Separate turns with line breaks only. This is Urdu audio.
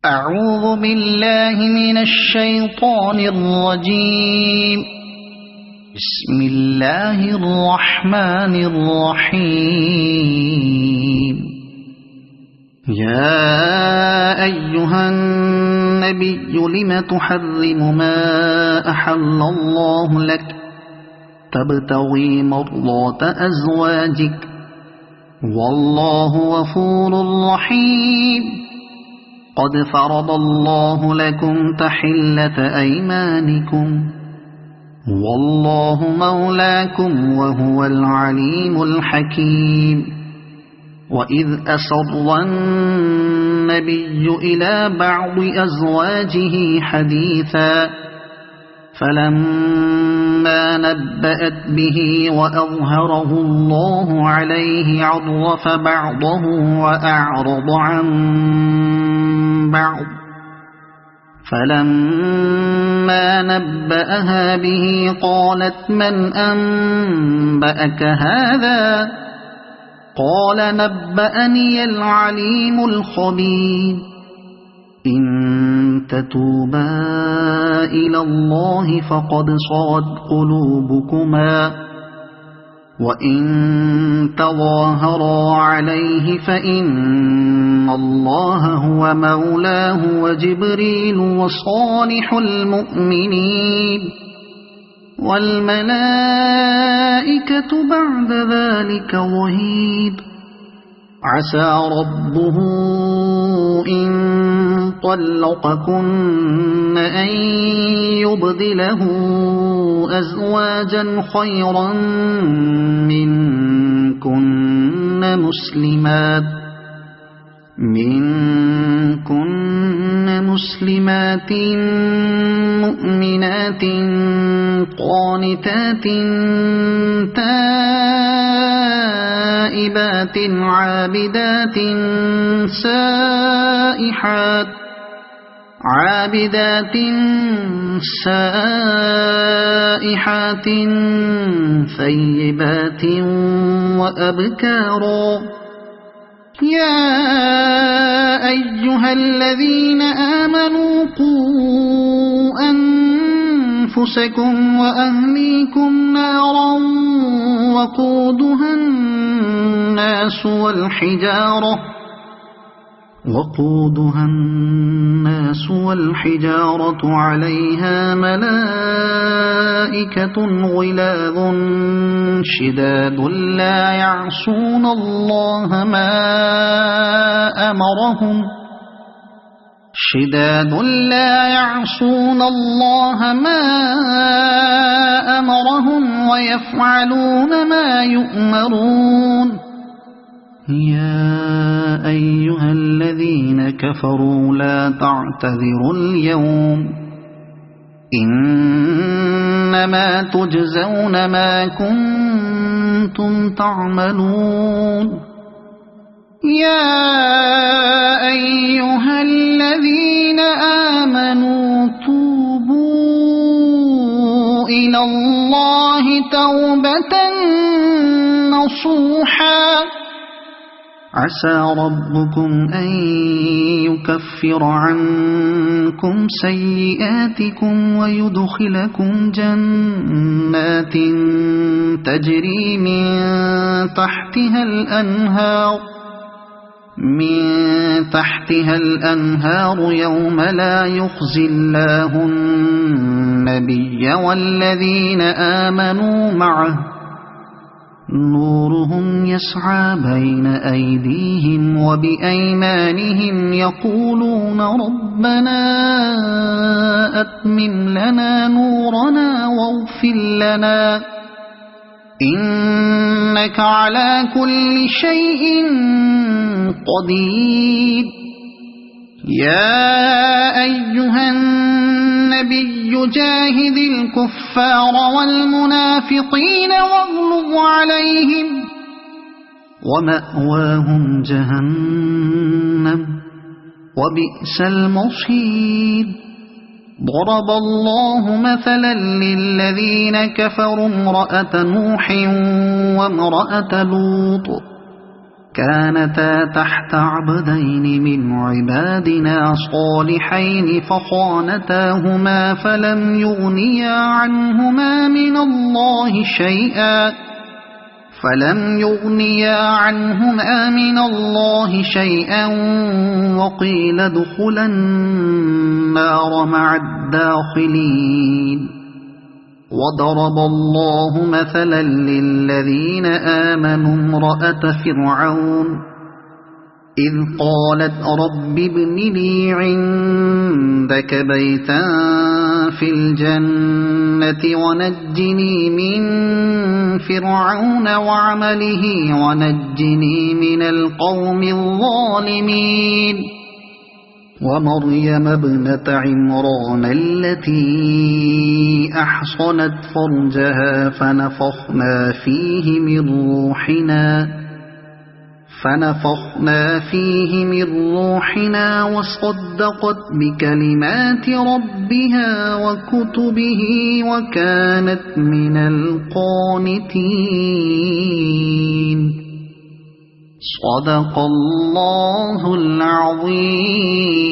أعوذ بالله من الشيطان الرجيم. بسم الله الرحمن الرحيم. يا أيها النبي لم تحرم ما أحل الله لك تبتغي مرضات أزواجك والله غفور رحيم. قد فرض الله لكم تحلة أيمانكم والله مولاكم وهو العليم الحكيم. وإذ أسر النبي إلى بعض أزواجه حديثا فلما نبأت به وأظهره الله عليه عرف بعضه وأعرض عن بعض. فلما نبأها به قالت من أنبأك هذا؟ قال نبأني العليم الخبير. إن تتوبا إلى الله فقد صغت قلوبكما وإن تظاهرا عليه فإن الله هو مولاه وجبريل وصالح المؤمنين والملائكة بعد ذلك ظهير. عسى ربه إن طلقكن أن يبدله أزواجا خيرا منكن مسلمات مؤمنات قانتات تائبات عابدات سائحات ثيبات وأبكارا. يا أيها الذين آمنوا قوا أنفسكم وأهليكم نارا وقودها الناس والحجارة عليها ملائكة غلاظ شداد لا يعصون الله ما أمرهم ويفعلون ما يؤمرون. يا أيها الذين كفروا لا تعتذروا اليوم إنما تجزون ما كنتم تعملون. يا أيها الذين آمنوا توبوا إلى الله توبة نصوحا عسى ربكم أن يكفر عنكم سيئاتكم ويدخلكم جنات تجري من تحتها الأنهار يوم لا يخزي الله النبي والذين آمنوا معه نورهم يسعى بين أيديهم وبأيمانهم يقولون ربنا أتمم لنا نورنا واغفر لنا إنك على كل شيء قدير. يا أيها النبي جاهد الكفار والمنافقين واغلظ عليهم ومأواهم جهنم وبئس المصير. ضرب الله مثلا للذين كفروا امرأة نوح وامرأة لوط كانتا تحت عبدين من عبادنا صالحين فخانتاهما فلم يغنيا عنهما من الله شيئا وقيل ادخلا النار مع الداخلين وضرب الله مثلا للذين آمنوا امرأة فرعون إذ قالت رب ابن لي عندك بيتا في الجنة ونجني من فرعون وعمله ونجني من القوم الظالمين ومريم ابنة عمران التي أحصنت فرجها فنفخنا فيه من روحنا وصدقت بكلمات ربها وكتبه وكانت من القانتين صدق الله العظيم.